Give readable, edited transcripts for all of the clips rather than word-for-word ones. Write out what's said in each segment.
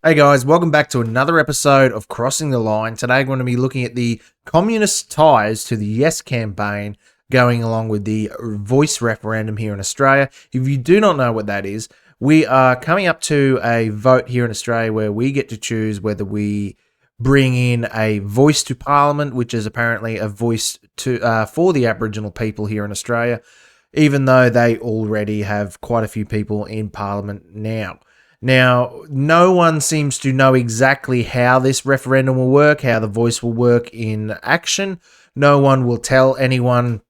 Hey guys, welcome back to another episode of Crossing the Line. Today we're going to be looking at the communist ties to the Yes campaign going along with the voice referendum here in Australia. If you do not know what that is, we are coming up to a vote here in Australia where we get to choose whether we bring in a voice to Parliament, which is apparently a voice to for the Aboriginal people here in Australia, even though they already have quite a few people in Parliament now. Now, no one seems to know exactly how this referendum will work, how the voice will work in action. No one will tell anyone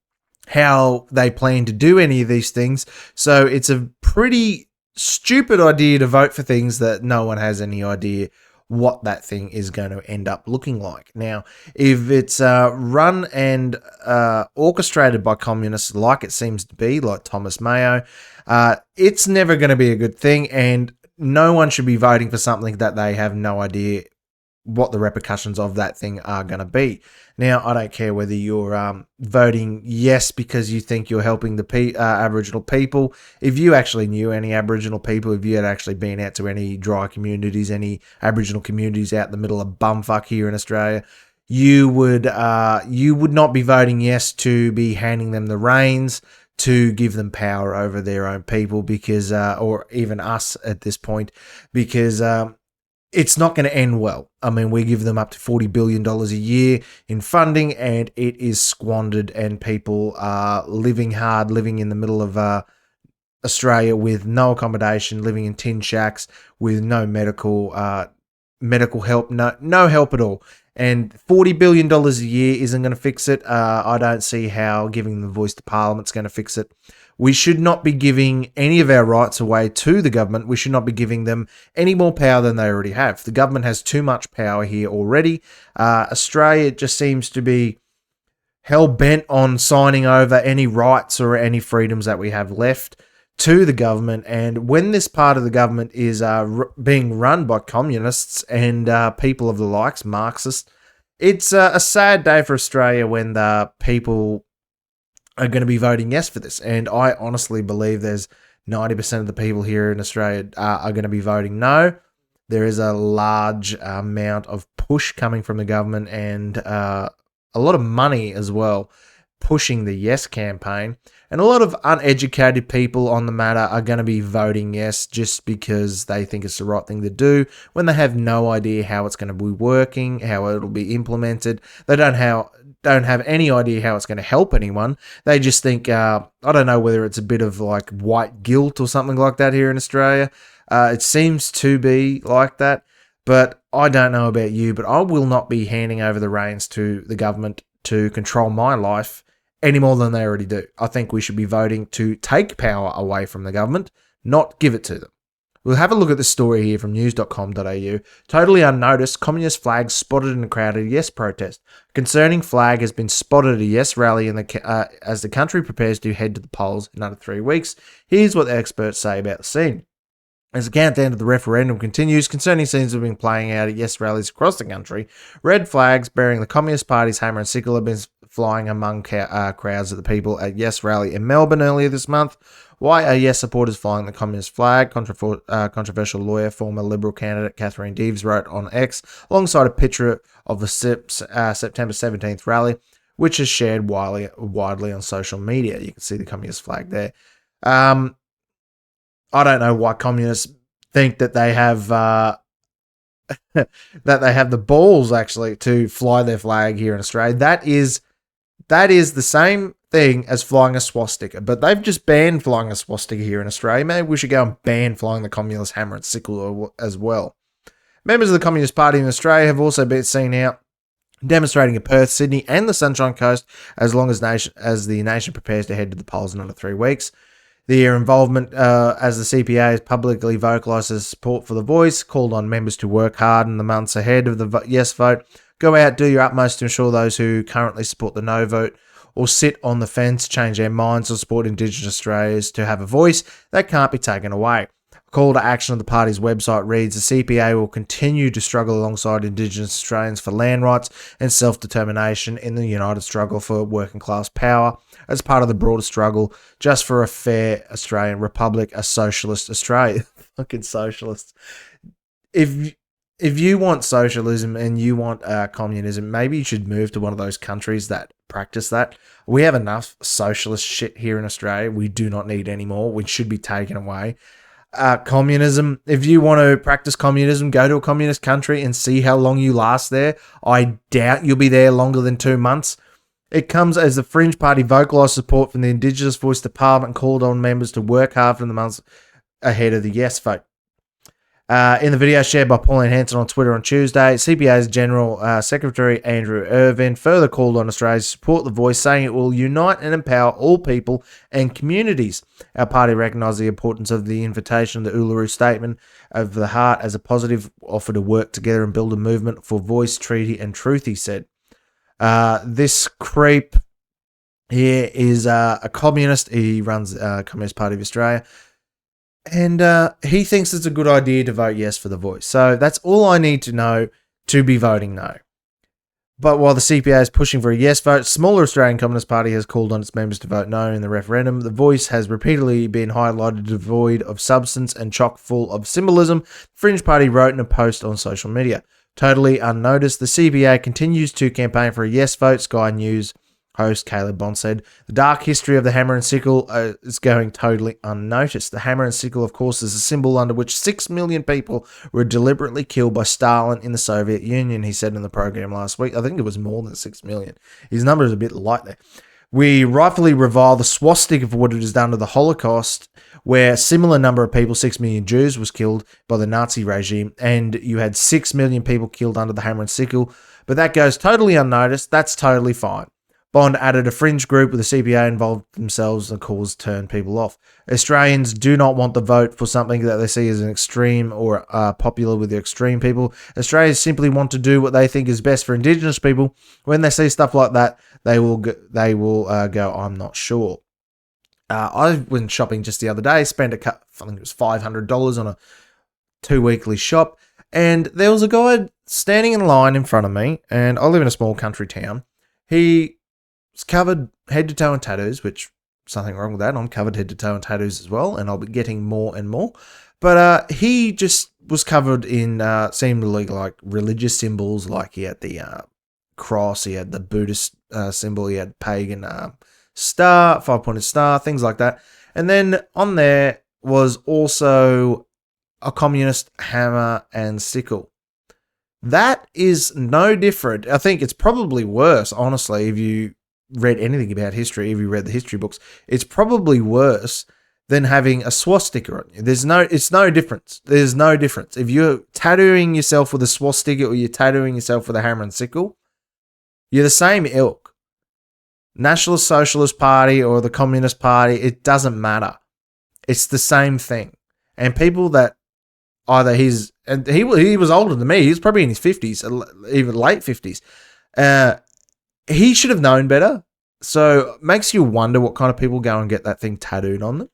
how they plan to do any of these things. So it's a pretty stupid idea to vote for things that no one has any idea what that thing is going to end up looking like. Now, if it's run and orchestrated by communists like it seems to be, like Thomas Mayo, it's never going to be a good thing, and no one should be voting for something that they have no idea what the repercussions of that thing are going to be. Now, I don't care whether you're voting yes because you think you're helping the Aboriginal people. If you actually knew any Aboriginal people, if you had actually been out to any dry communities, any Aboriginal communities out in the middle of bumfuck here in Australia, you would not be voting yes to be handing them the reins to give them power over their own people, because or even us at this point, because it's not going to end well. I mean, we give them up to $40 billion a year in funding, and it is squandered, and people are living hard, living in the middle of Australia with no accommodation, living in tin shacks with no medical help, no help at all. And $40 billion a year isn't going to fix it. I don't see how giving the voice to Parliament is going to fix it. We should not be giving any of our rights away to the government. We should not be giving them any more power than they already have. The government has too much power here already. Australia just seems to be hell-bent on signing over any rights or any freedoms that we have left to the government. And when this part of the government is being run by communists and people of the likes, Marxists, it's a sad day for Australia when the people are going to be voting yes for this. And I honestly believe there's 90% of the people here in Australia are going to be voting no. There is a large amount of push coming from the government, and a lot of money as well pushing the yes campaign. And a lot of uneducated people on the matter are going to be voting yes just because they think it's the right thing to do, when they have no idea how it's going to be working, how it'll be implemented. They don't have any idea how it's going to help anyone. They just think, I don't know whether it's a bit of like white guilt or something like that here in Australia. It seems to be like that, but I don't know about you, but I will not be handing over the reins to the government to control my life any more than they already do. I think we should be voting to take power away from the government, not give it to them. We'll have a look at this story here from news.com.au. Totally unnoticed, communist flags spotted in a crowded yes protest. Concerning flag has been spotted at a yes rally as the country prepares to head to the polls in under 3 weeks. Here's what the experts say about the scene. As the countdown to the referendum continues, concerning scenes have been playing out at yes rallies across the country. Red flags bearing the Communist Party's hammer and sickle have been flying among crowds of the people at yes rally in Melbourne earlier this month. Why are yes supporters flying the communist flag? Controversial lawyer, former Liberal candidate Catherine Deves wrote on X, alongside a picture of the September 17th rally, which is shared widely on social media. You can see the communist flag there. I don't know why communists think that they have that they have the balls actually to fly their flag here in Australia. That is the same thing as flying a swastika, but they've just banned flying a swastika here in Australia. Maybe we should go and ban flying the communist hammer and sickle as well. Members of the Communist Party in Australia have also been seen out demonstrating in Perth, Sydney and the Sunshine Coast as the nation prepares to head to the polls in under 3 weeks. Their involvement as the CPA has publicly vocalised its support for the voice, called on members to work hard in the months ahead of the yes vote. Go out, do your utmost to ensure those who currently support the no vote or sit on the fence change their minds or support Indigenous Australians to have a voice that can't be taken away. A call to action on the party's website reads, the CPA will continue to struggle alongside Indigenous Australians for land rights and self-determination in the united struggle for working class power as part of the broader struggle just for a fair Australian republic, a socialist Australia. Fucking socialists. If if you want socialism and you want communism, maybe you should move to one of those countries that practice that. We have enough socialist shit here in Australia. We do not need any more. We should be taken away. Communism, if you want to practice communism, go to a communist country and see how long you last there. I doubt you'll be there longer than 2 months. It comes as the Fringe Party vocalised support from the Indigenous voice to Parliament and called on members to work hard for the months ahead of the yes vote. In the video shared by Pauline Hanson on Twitter on Tuesday, CPA's General Secretary Andrew Irvin further called on Australia to support the voice, saying it will unite and empower all people and communities. Our party recognised the importance of the invitation of the Uluru Statement of the Heart as a positive offer to work together and build a movement for voice, treaty and truth, he said. This creep here is a communist. He runs Communist Party of Australia. And he thinks it's a good idea to vote yes for the voice. So that's all I need to know to be voting no. But while the CPA is pushing for a yes vote, smaller Australian Communist Party has called on its members to vote no in the referendum. The voice has repeatedly been highlighted devoid of substance and chock full of symbolism, Fringe Party wrote in a post on social media. Totally unnoticed, the CPA continues to campaign for a yes vote, Sky News host Caleb Bond said. The dark history of the hammer and sickle is going totally unnoticed. The hammer and sickle, of course, is a symbol under which 6 million people were deliberately killed by Stalin in the Soviet Union, he said in the program last week. I think it was more than 6 million. His number is a bit light there. We rightfully revile the swastika for what it has done to the Holocaust, where a similar number of people, 6 million Jews, was killed by the Nazi regime, and you had 6 million people killed under the hammer and sickle. But that goes totally unnoticed. That's totally fine. Bond added a fringe group with the CPA involved themselves and cause turned people off. Australians do not want the vote for something that they see as an extreme or popular with the extreme people. Australians simply want to do what they think is best for Indigenous people. When they see stuff like that, they will go, I'm not sure. I went shopping just the other day, spent I think it was $500 on a 2-weekly shop, and there was a guy standing in line in front of me, and I live in a small country town. He was covered head to toe in tattoos, which something wrong with that. I'm covered head to toe in tattoos as well, and I'll be getting more and more. But he just was covered in seemingly like religious symbols, like he had the cross, he had the Buddhist symbol, he had pagan star, 5-pointed star, things like that. And then on there was also a communist hammer and sickle. That is no different. I think it's probably worse, honestly, if you read anything about history, if you read the history books, it's probably worse than having a swastika on you. It's no difference. There's no difference. If you're tattooing yourself with a swastika or you're tattooing yourself with a hammer and sickle, you're the same ilk. Nationalist Socialist Party or the Communist Party, it doesn't matter. It's the same thing. And people that either he was older than me, he was probably in his 50s, even late 50s. He should have known better. So it makes you wonder what kind of people go and get that thing tattooed on them.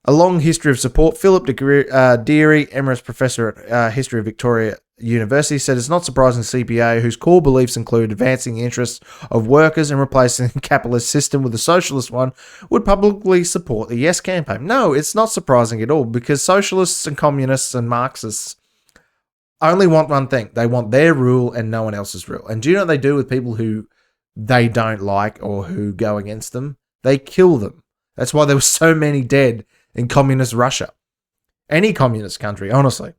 A long history of support. Philip Deary, Emeritus Professor at History of Victoria University, said it's not surprising CPA, whose core beliefs include advancing the interests of workers and replacing the capitalist system with a socialist one, would publicly support the Yes campaign. No, it's not surprising at all, because socialists and communists and Marxists only want one thing. They want their rule and no one else's rule. And do you know what they do with people who they don't like or who go against them? They kill them. That's why there were so many dead in communist Russia. Any communist country, honestly.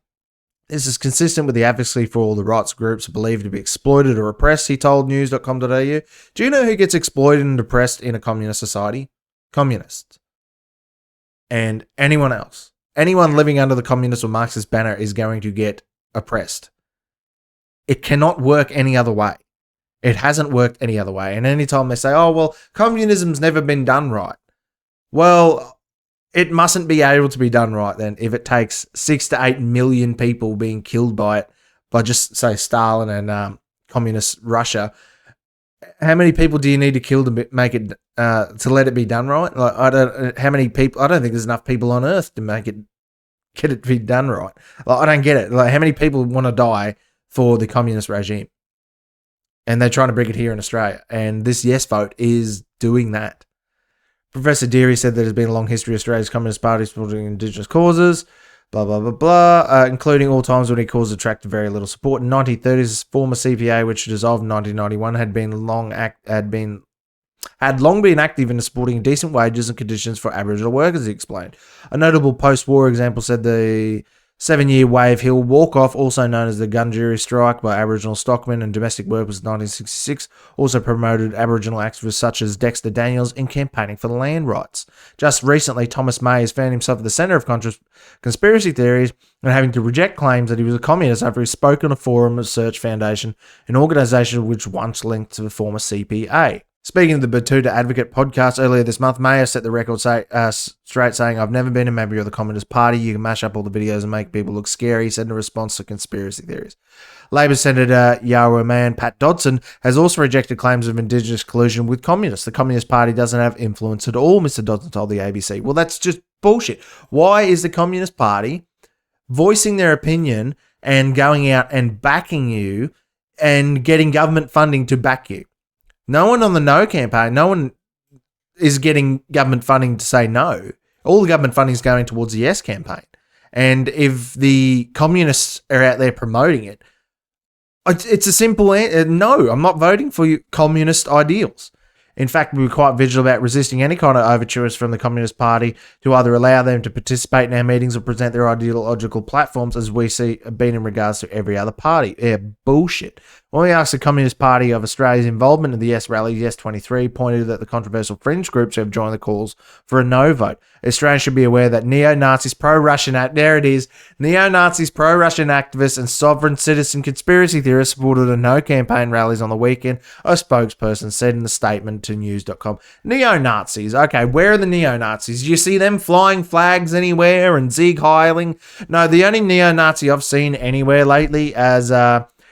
This is consistent with the advocacy for all the rights groups believed to be exploited or oppressed, he told news.com.au. Do you know who gets exploited and oppressed in a communist society? Communists. And anyone else. Anyone living under the communist or Marxist banner is going to get oppressed. It cannot work any other way. It hasn't worked any other way. And anytime they say, oh, well, communism's never been done right. Well, it mustn't be able to be done right then if it takes 6 to 8 million people being killed by it, by just, say, Stalin and communist Russia. How many people do you need to kill to make it, to let it be done right? Like, I don't think there's enough people on Earth to get it to be done right. Like, I don't get it. Like, how many people want to die for the communist regime? And they're trying to bring it here in Australia. And this yes vote is doing that. Professor Deary said that there's been a long history of Australia's Communist Party supporting Indigenous causes, blah, blah, blah, blah, including all times when he caused attracted very little support. In 1930s, former CPA, which dissolved in 1991, had long been active in supporting decent wages and conditions for Aboriginal workers, he explained. A notable post-war example said the 7-year Wave Hill walk-off, also known as the Gundjerri strike by Aboriginal stockmen and domestic workers in 1966, also promoted Aboriginal activists such as Dexter Daniels in campaigning for land rights. Just recently, Thomas May has found himself at the centre of conspiracy theories and having to reject claims that he was a communist after he spoke on a forum of Search Foundation, an organisation which once linked to the former CPA. Speaking of the Batuta Advocate podcast earlier this month, Mayer set the record straight, saying, "I've never been a member of the Communist Party. You can mash up all the videos and make people look scary," he said in response to conspiracy theories. Labor Senator Yarra man Pat Dodson has also rejected claims of Indigenous collusion with communists. The Communist Party doesn't have influence at all, Mr. Dodson told the ABC. Well, that's just bullshit. Why is the Communist Party voicing their opinion and going out and backing you and getting government funding to back you? No one on the No campaign, no one is getting government funding to say no. All the government funding is going towards the Yes campaign. And if the communists are out there promoting it, it's a simple no, I'm not voting for communist ideals. In fact, we were quite vigilant about resisting any kind of overtures from the Communist Party to either allow them to participate in our meetings or present their ideological platforms, as we see been in regards to every other party. Yeah, bullshit. When we asked the Communist Party of Australia's involvement in the Yes rally, Yes 23 pointed at the controversial fringe groups who have joined the calls for a no vote. Australians should be aware that neo-Nazis, pro-Russian neo-Nazis, pro-Russian activists and sovereign citizen conspiracy theorists supported a no campaign rallies on the weekend, a spokesperson said in the statement to news.com. Neo-Nazis, okay, where are the neo-Nazis? Do you see them flying flags anywhere and Sieg Heiling? No, the only neo-Nazi I've seen anywhere lately as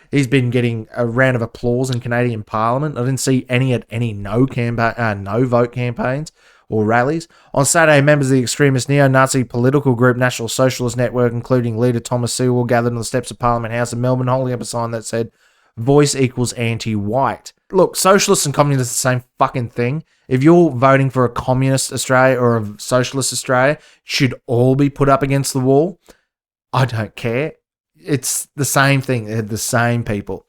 he's been getting a round of applause in Canadian Parliament. I didn't see any at any no vote campaigns or rallies. On Saturday, members of the extremist neo-Nazi political group National Socialist Network, including leader Thomas Sewell, gathered on the steps of Parliament House in Melbourne, holding up a sign that said, "Voice equals anti-white." Look, socialists and communists are the same fucking thing. If you're voting for a communist Australia or a socialist Australia, should all be put up against the wall. I don't care. It's the same thing. They're the same people.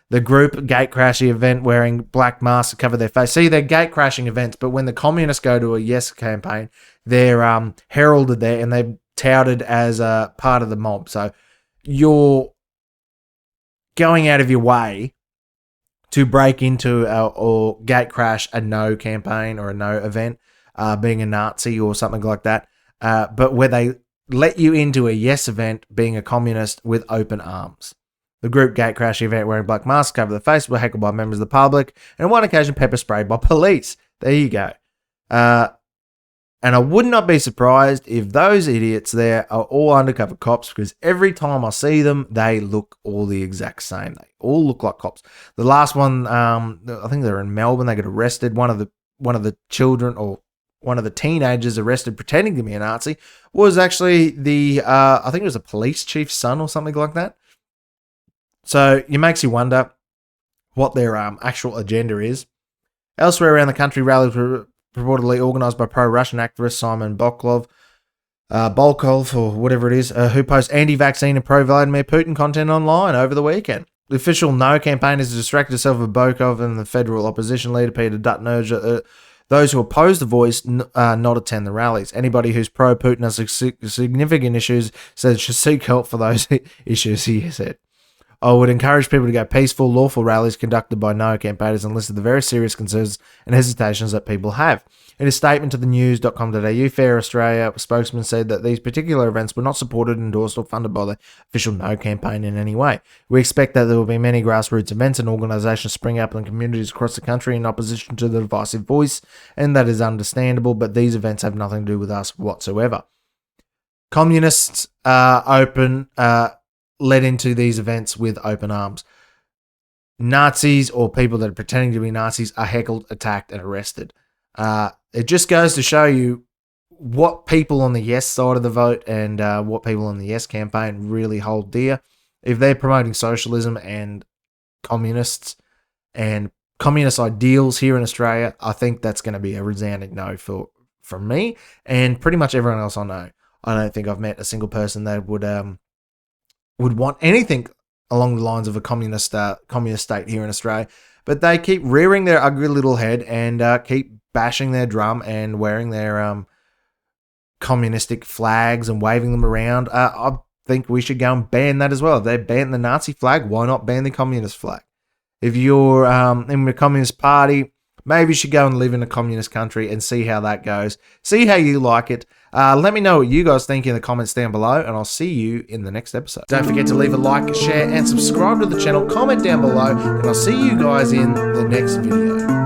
The group gatecrashing event wearing black masks to cover their face. See, they're gatecrashing events, but when the communists go to a Yes campaign, they're heralded there and they're touted as a part of the mob. So you're going out of your way to break into or gatecrash a no campaign or a no event, being a Nazi or something like that. But where they let you into a Yes event being a communist with open arms. The group gatecrashing event wearing black masks cover the face were heckled by members of the public and on one occasion pepper sprayed by police. There you go. And I would not be surprised if those idiots there are all undercover cops, because every time I see them, they look all the exact same. They all look like cops. The last one, I think they're in Melbourne. They got arrested. One of the children or one of the teenagers arrested pretending to be a Nazi was actually I think it was a police chief's son or something like that. So it makes you wonder what their actual agenda is. Elsewhere around the country, rallies were reportedly organised by pro-Russian activist Simon Volkov, or whatever it is, who posts anti-vaccine and pro-Vladimir Putin content online over the weekend. The official No campaign has distracted itself with Volkov and the federal opposition leader Peter Dutton urged those who oppose the voice not attend the rallies. Anybody who's pro-Putin has significant issues said should seek help for those issues, he said. I would encourage people to go peaceful, lawful rallies conducted by No campaigners and listen to the very serious concerns and hesitations that people have. In a statement to the news.com.au, Fair Australia spokesman said that these particular events were not supported, endorsed or funded by the official No campaign in any way. We expect that there will be many grassroots events and organisations spring up in communities across the country in opposition to the divisive voice, and that is understandable, but these events have nothing to do with us whatsoever. Communists led into these events with open arms. Nazis or people that are pretending to be Nazis are heckled, attacked, and arrested. It just goes to show you what people on the Yes side of the vote and what people on the Yes campaign really hold dear. If they're promoting socialism and communists and communist ideals here in Australia, I think that's going to be a resounding no from me and pretty much everyone else I know. I don't think I've met a single person that would want anything along the lines of a communist state here in Australia. But they keep rearing their ugly little head and keep bashing their drum and wearing their communistic flags and waving them around. I think we should go and ban that as well. If they ban the Nazi flag, why not ban the communist flag? If you're in the Communist Party, maybe you should go and live in a communist country and see how that goes. See how you like it. Let me know what you guys think in the comments down below, and I'll see you in the next episode. Don't forget to leave a like, share, and subscribe to the channel. Comment down below, and I'll see you guys in the next video.